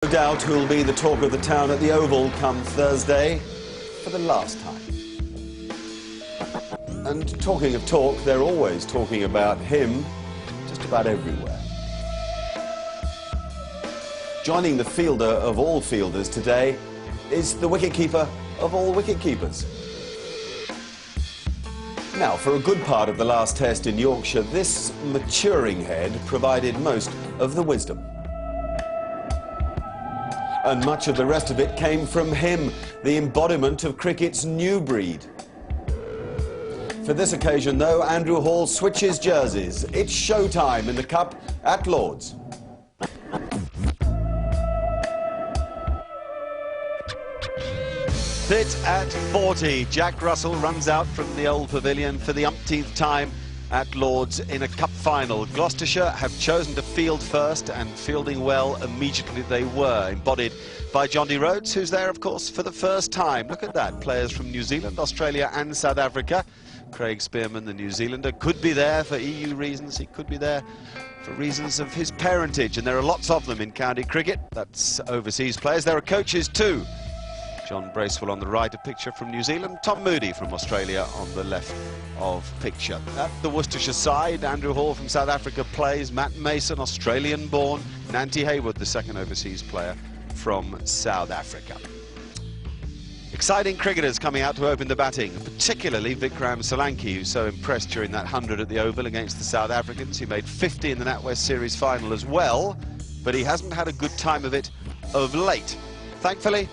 No doubt who'll be the talk of the town at the Oval come Thursday for the last time. And talking of talk, they're always talking about him just about everywhere. Joining the fielder of all fielders today is the wicketkeeper of all wicketkeepers. Now, for a good part of the last test in Yorkshire, this maturing head provided most of the wisdom. And much of the rest of it came from him, the embodiment of cricket's new breed. For this occasion, though, Andrew Hall switches jerseys. It's showtime in the Cup at Lord's. Fit at 40. Jack Russell runs out from the old pavilion for the umpteenth time at Lord's in a cup final. Gloucestershire have chosen to field first, and fielding well immediately they were, embodied by Jonty Rhodes, who's there, of course, for the first time. Look at that. Players from New Zealand, Australia and South Africa. Craig Spearman, the New Zealander, could be there for EU reasons. He could be there for reasons of his parentage, and there are lots of them in county cricket. That's overseas players. There are coaches too. John Bracewell on the right, a picture from New Zealand. Tom Moody from Australia on the left of picture. At the Worcestershire side, Andrew Hall from South Africa plays. Matt Mason, Australian-born. Nanty Haywood, the second overseas player from South Africa. Exciting cricketers coming out to open the batting, particularly Vikram Solanki, who so impressed during that 100 at the Oval against the South Africans. He made 50 in the NatWest Series final as well, but he hasn't had a good time of it of late. Thankfully,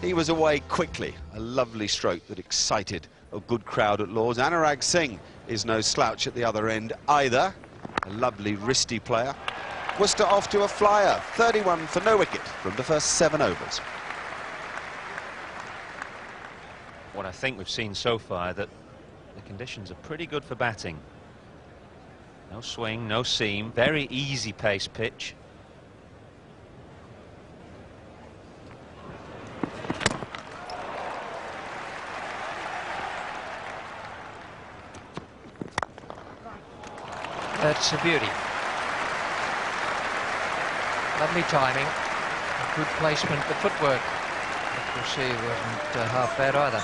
he was away quickly. A lovely stroke that excited a good crowd at Lord's. Anurag Singh is no slouch at the other end either. A lovely wristy player. Worcester off to a flyer. 31 for no wicket from the first 7 overs. What I think we've seen so far, that the conditions are pretty good for batting. No swing, no seam, very easy pace pitch. That's a beauty. Lovely timing, good placement, the footwork, as you'll see, wasn't half bad either.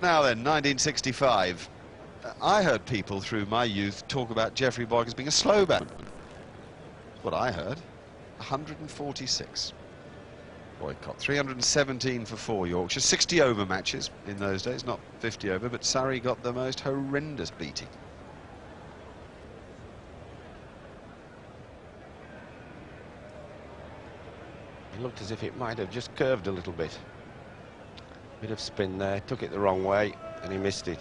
Now then, 1965. I heard people through my youth talk about Geoffrey Boyk as being a slow batsman. That's what I heard. 146. Boycott. 317 for 4 Yorkshire. 60 over matches in those days, not 50 over, but Surrey got the most horrendous beating. It looked as if it might have just curved a little bit. Bit of spin there, took it the wrong way, and he missed it.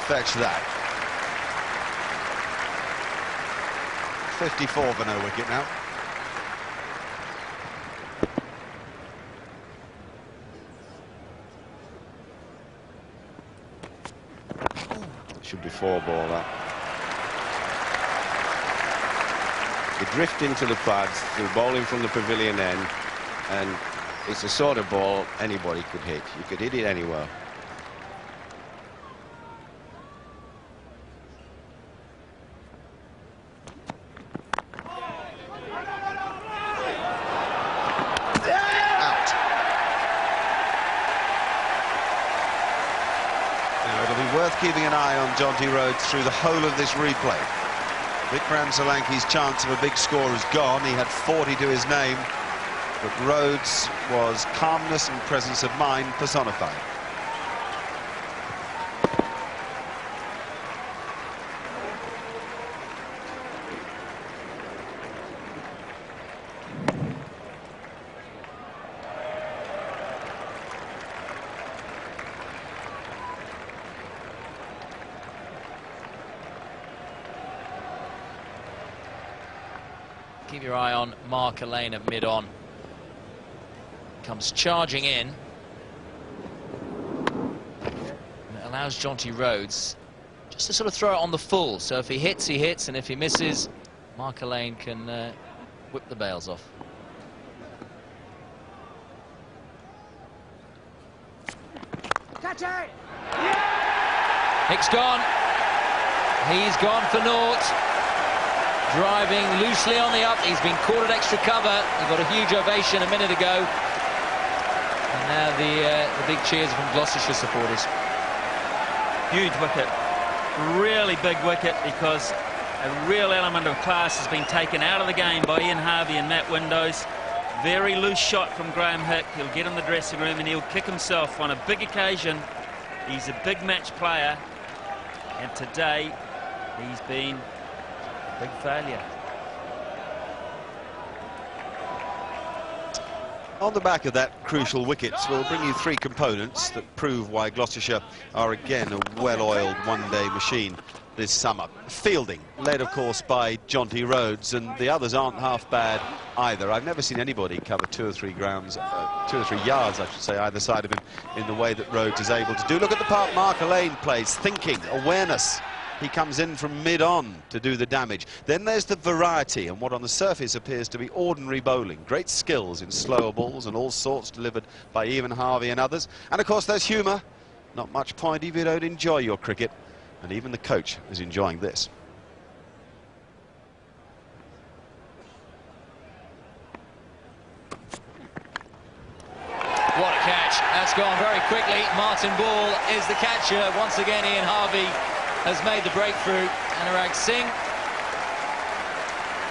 Fetch that. 54 for no wicket now. Should be 4 ball that. He drifted into the pads, threw bowling from the pavilion end, and it's the sort of ball anybody could hit. You could hit it anywhere. Worth keeping an eye on Jonty Rhodes through the whole of this replay. Vikram Solanki's chance of a big score is gone. He had 40 to his name, but Rhodes was calmness and presence of mind personified. keep your eye on Mark Lane at mid-on. Comes charging in. And it allows Jonty Rhodes just to sort of throw it on the full. So if he hits, he hits, and if he misses, Mark Lane can whip the bails off. Catch it! Hick's gone. He's gone for naught. Driving loosely on the up. He's been caught at extra cover. He got a huge ovation a minute ago. And now the big cheers from Gloucestershire supporters. Huge wicket. Really big wicket, because a real element of class has been taken out of the game by Ian Harvey and Matt Windows. Very loose shot from Graham Hick. He'll get in the dressing room and he'll kick himself on a big occasion. He's a big match player, and today he's been a big failure. On the back of that crucial wickets, we'll bring you three components that prove why Gloucestershire are again a well-oiled one-day machine this summer. Fielding, led of course by Jonty Rhodes, and the others aren't half bad either. I've never seen anybody cover 2 or 3 yards, I should say, either side of him in the way that Rhodes is able to do. Look at the part Mark Lane plays, thinking, awareness. He comes in from mid-on to do the damage. Then there's the variety and what on the surface appears to be ordinary bowling. Great skills in slower balls and all sorts delivered by Ian Harvey and others. And of course there's humour. Not much point if you don't enjoy your cricket. And even the coach is enjoying this. What a catch. That's gone very quickly. Martin Ball is the catcher. Once again, Ian Harvey has made the breakthrough. Anurag Singh,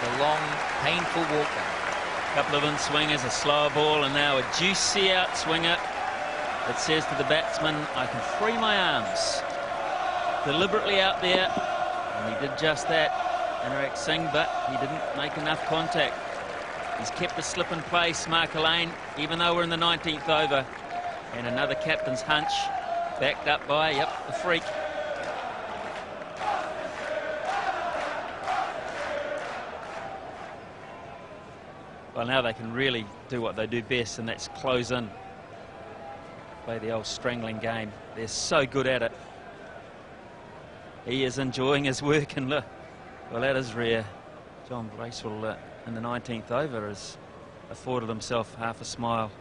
the long, painful walk back. A couple of in-swingers, a slower ball, and now a juicy out-swinger that says to the batsman, I can free my arms. Deliberately out there, and he did just that, Anurag Singh, but he didn't make enough contact. He's kept a slip in place, Mark Lane, even though we're in the 19th over. And another captain's hunch, backed up by, yep, the freak. Well, now they can really do what they do best, and that's close in. Play the old strangling game. They're so good at it. He is enjoying his work, and look, well, that is rare. John Bracewell in the 19th over has afforded himself half a smile.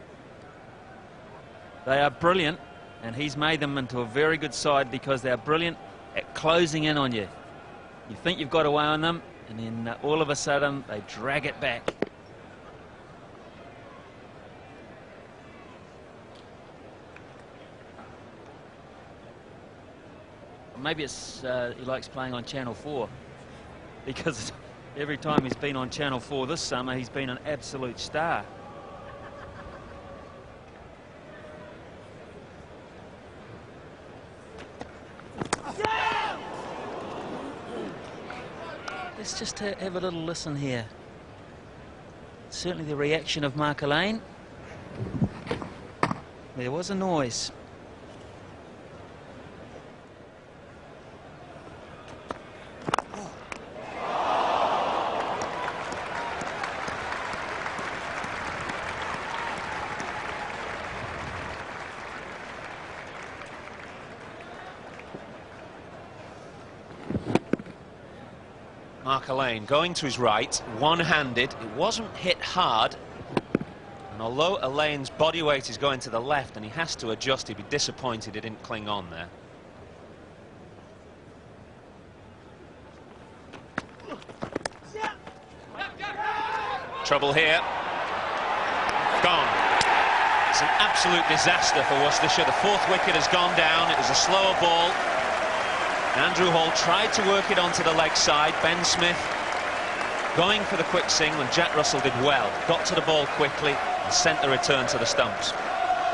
They are brilliant, and he's made them into a very good side because they're brilliant at closing in on you. You think you've got away on them, and then all of a sudden they drag it back. Maybe it's he likes playing on Channel 4, because every time he's been on Channel 4 this summer, he's been an absolute star. Let's just have a little listen here. Certainly the reaction of Mark Lane. There was a noise. Mark Lane going to his right, one-handed. It wasn't hit hard. And although Lane's body weight is going to the left and he has to adjust, he'd be disappointed he didn't cling on there. Trouble here. Gone. It's an absolute disaster for Worcestershire. The 4th wicket has gone down. It was a slower ball. Andrew Hall tried to work it onto the leg side. Ben Smith going for the quick sing when Jack Russell did well. Got to the ball quickly and sent the return to the stumps.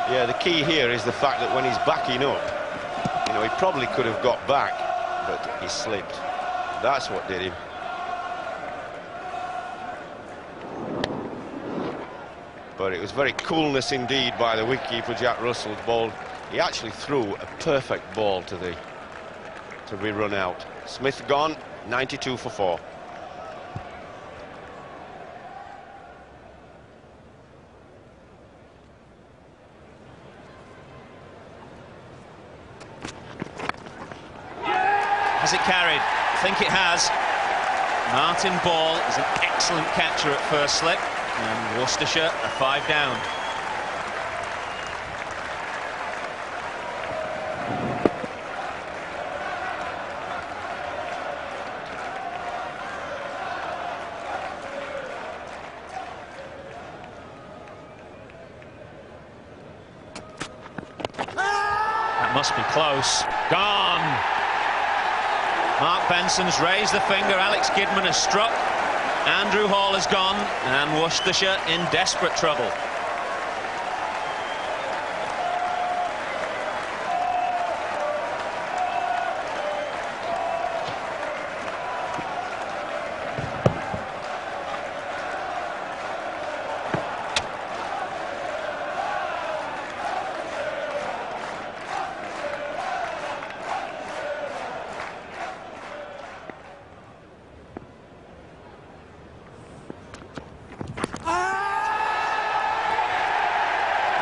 Yeah, the key here is the fact that when he's backing up, you know, he probably could have got back, but he slipped. That's what did him. But it was very coolness indeed by the wicketkeeper, Jack Russell's ball. He actually threw a perfect ball to be run out. Smith gone, 92 for 4. Has it carried? I think it has. Martin Ball is an excellent catcher at first slip, and Worcestershire are 5 down. That must be close. Gone! Mark Benson's raised the finger. Alex Kidman has struck. Andrew Hall has gone, and Worcestershire in desperate trouble.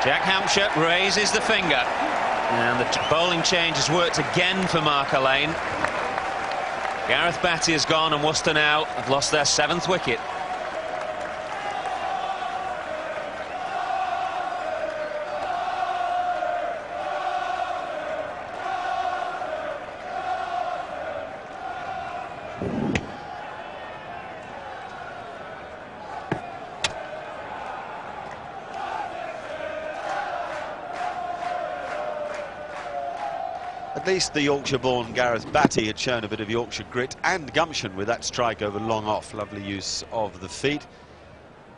Jack Hampshire raises the finger, and the bowling change has worked again for Mark Alleyne. Gareth Batty has gone, and Worcester now have lost their 7th wicket. At least the Yorkshire-born Gareth Batty had shown a bit of Yorkshire grit and gumption with that strike over long off. Lovely use of the feet.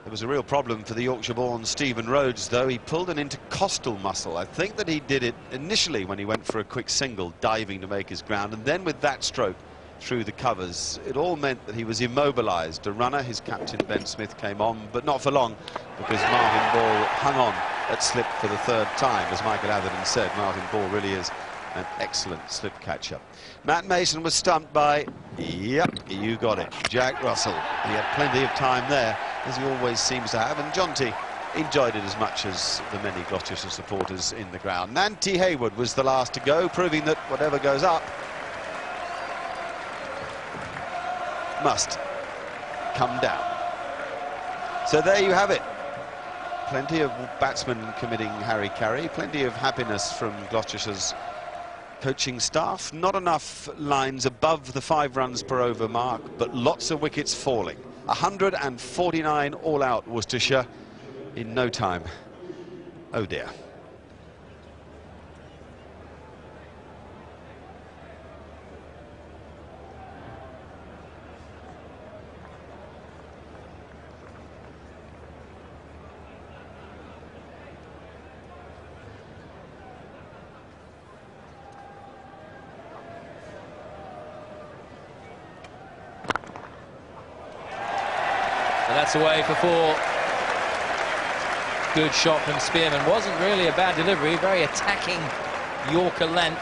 There was a real problem for the Yorkshire-born Stephen Rhodes, though. He pulled an intercostal muscle. I think that he did it initially when he went for a quick single, diving to make his ground, and then with that stroke through the covers, it all meant that he was immobilised. A runner, his captain Ben Smith, came on, but not for long, because Martin Ball hung on at slip for the 3rd time. As Michael Atherton said, Martin Ball really is an excellent slip catcher. Matt Mason was stumped by, yep, you got it, Jack Russell. He had plenty of time there, as he always seems to have, and Jonty enjoyed it as much as the many Gloucestershire supporters in the ground. Nanty Haywood was the last to go, proving that whatever goes up must come down. So there you have it. Plenty of batsmen committing Harry Carey, plenty of happiness from Gloucestershire's coaching staff. Not enough lines above the 5 runs per over mark, but lots of wickets falling. 149 all out Worcestershire in no time. Oh dear. That's away for 4. Good shot from Spearman. Wasn't really a bad delivery. Very attacking Yorker length.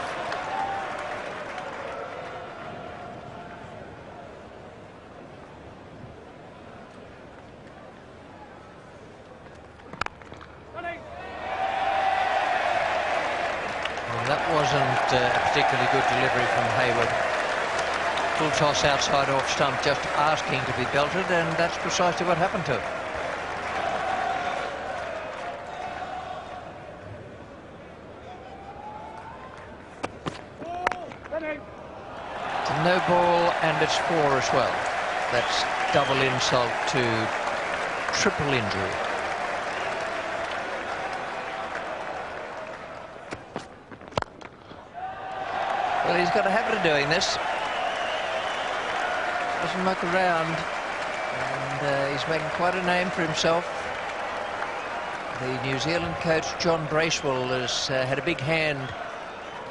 Well, that wasn't a particularly good delivery from Hayward. Full toss outside off stump, just asking to be belted, and that's precisely what happened to him. It's a no ball, and it's 4 as well. That's double insult to triple injury. Well, he's got a habit of doing this. Doesn't muck around, and he's making quite a name for himself. The New Zealand coach John Bracewell has had a big hand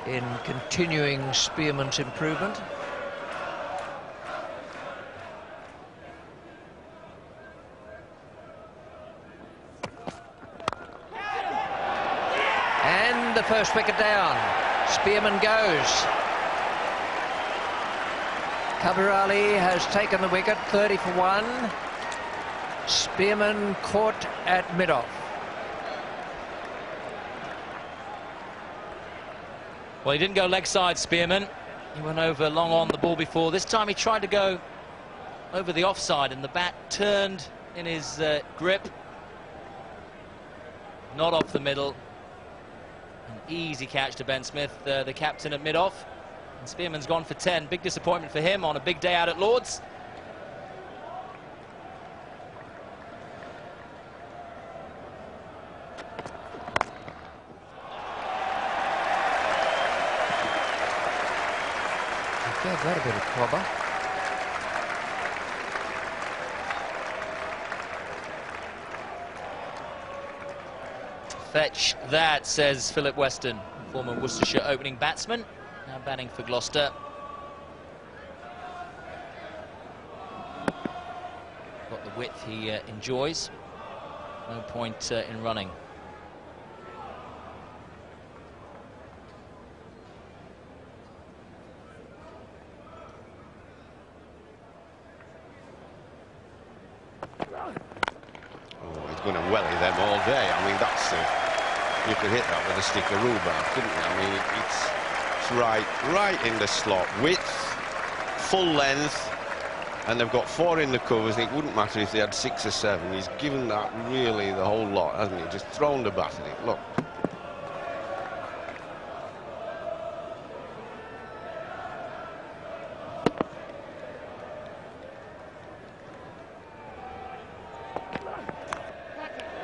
in continuing Spearman's improvement. And the first wicket down. Spearman goes. Kabir Ali has taken the wicket, 30 for 1. Spearman caught at mid-off. Well, he didn't go leg side, Spearman. He went over long on the ball before. This time he tried to go over the offside and the bat turned in his grip. Not off the middle. An easy catch to Ben Smith, the captain at mid-off. And Spearman's gone for 10. Big disappointment for him on a big day out at Lord's. Gave that a bit of clobber. Fetch that, says Philip Weston, former Worcestershire opening batsman, now batting for Gloucester. Got the width he enjoys. No point in running. Oh, he's going to welly them all day. I mean, that's you could hit that with a stick of rhubarb, couldn't you? I mean, it's right in the slot, width, full length, and they've got 4 in the covers. And it wouldn't matter if they had 6 or 7. He's given that really the whole lot, hasn't he? Just thrown the bat at it. Look.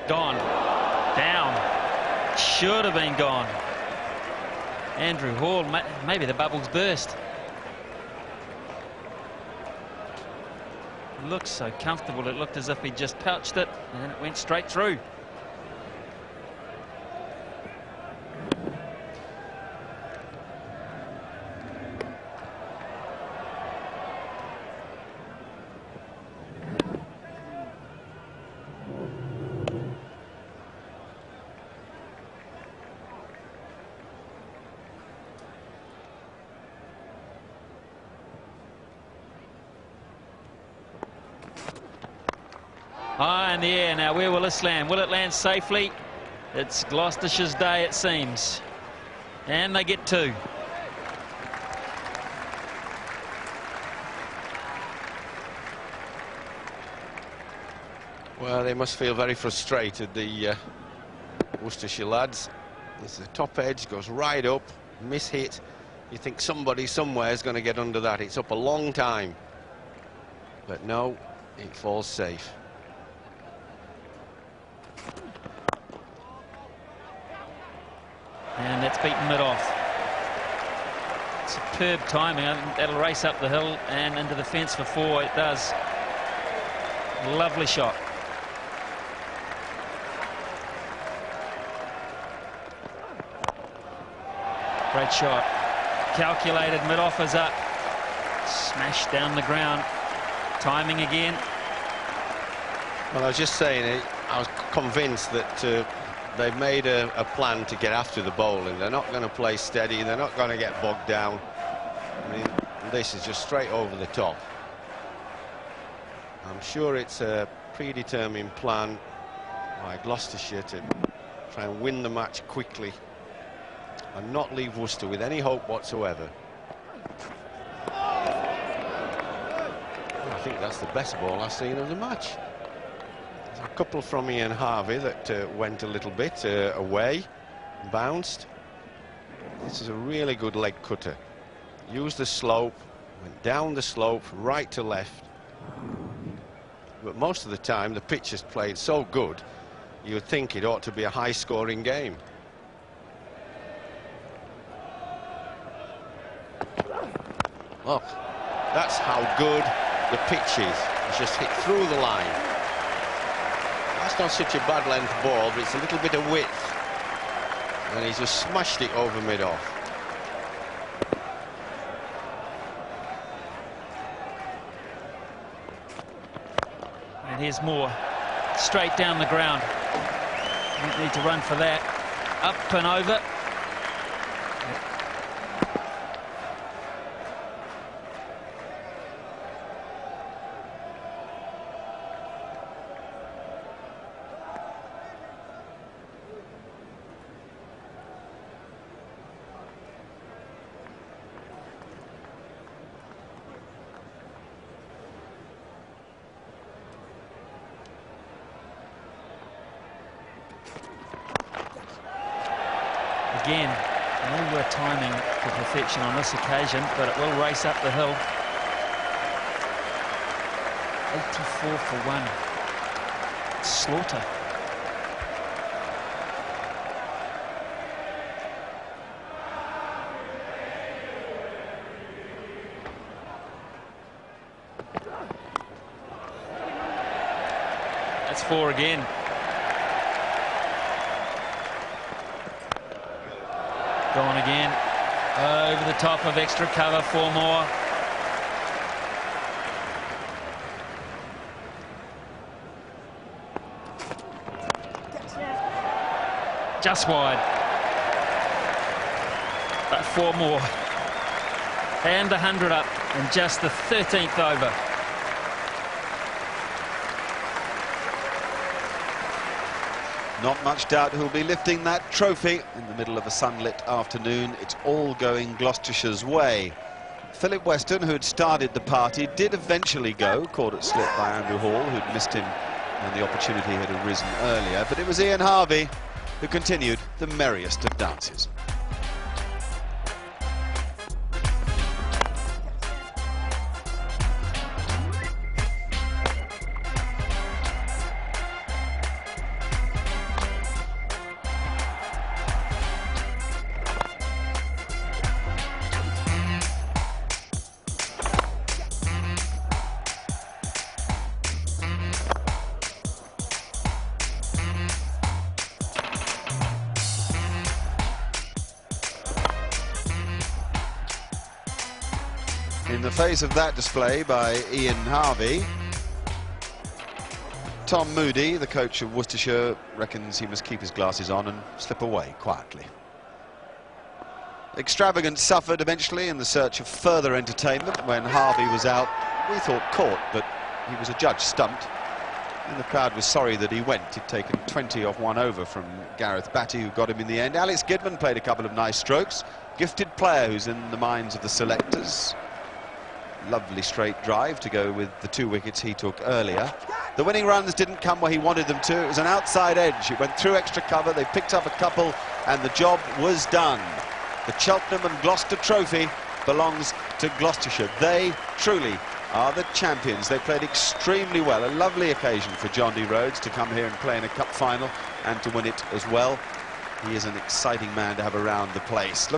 Gone. Down. Should have been gone. Andrew Hall, maybe the bubbles burst. Looks so comfortable, it looked as if he just pouched it and it went straight through. High in the air now. Where will this land? Will it land safely? It's Gloucestershire's day, it seems. And they get 2. Well, they must feel very frustrated, the Worcestershire lads. This is the top edge, goes right up, miss-hit. You think somebody somewhere is going to get under that. It's up a long time. But no, it falls safe. And that's beaten mid-off. Superb timing. I think that'll race up the hill and into the fence for 4. It does. Lovely shot. Great shot. Calculated, mid-off is up. Smashed down the ground. Timing again. Well, I was just saying, I was convinced that they've made a plan to get after the bowling. They're not going to play steady. They're not going to get bogged down. I mean, this is just straight over the top. I'm sure it's a predetermined plan by Gloucestershire to try and win the match quickly and not leave Worcester with any hope whatsoever. I think that's the best ball I've seen of the match. There's a couple from Ian Harvey that went a little bit away, bounced. This is a really good leg cutter. Used the slope, went down the slope, right to left. But most of the time the pitch is played so good, you would think it ought to be a high-scoring game. Look, that's how good the pitch is. It's just hit through the line. That's not such a bad length ball, but it's a little bit of width. And he's just smashed it over mid-off. And here's more. Straight down the ground. Don't need to run for that. Up and over. Again, nowhere timing for perfection on this occasion, but it will race up the hill. 84 for 1. Slaughter. That's 4 again. Gone again. Over the top of extra cover, 4 more. Just wide. But 4 more. And 100 up in just the 13th over. Not much doubt who'll be lifting that trophy in the middle of a sunlit afternoon. It's all going Gloucestershire's way. Philip Weston, who had started the party, did eventually go, caught it slip by Andrew Hall, who'd missed him when the opportunity had arisen earlier. But it was Ian Harvey who continued the merriest of dances. In the face of that display by Ian Harvey, Tom Moody, the coach of Worcestershire, reckons he must keep his glasses on and slip away quietly. Extravagance suffered eventually in the search of further entertainment when Harvey was out. We thought caught, but he was adjudged stumped. And the crowd was sorry that he went. He'd taken 20 off 1 over from Gareth Batty, who got him in the end. Alex Gidman played a couple of nice strokes. Gifted player who's in the minds of the selectors. Lovely straight drive to go with the 2 wickets he took earlier. The winning runs didn't come where he wanted them to. It was an outside edge. It went through extra cover. They picked up a couple and the job was done. The Cheltenham and Gloucester trophy belongs to Gloucestershire. They truly are the champions. They played extremely well. A lovely occasion for John D. Rhodes to come here and play in a cup final and to win it as well. He is an exciting man to have around the place.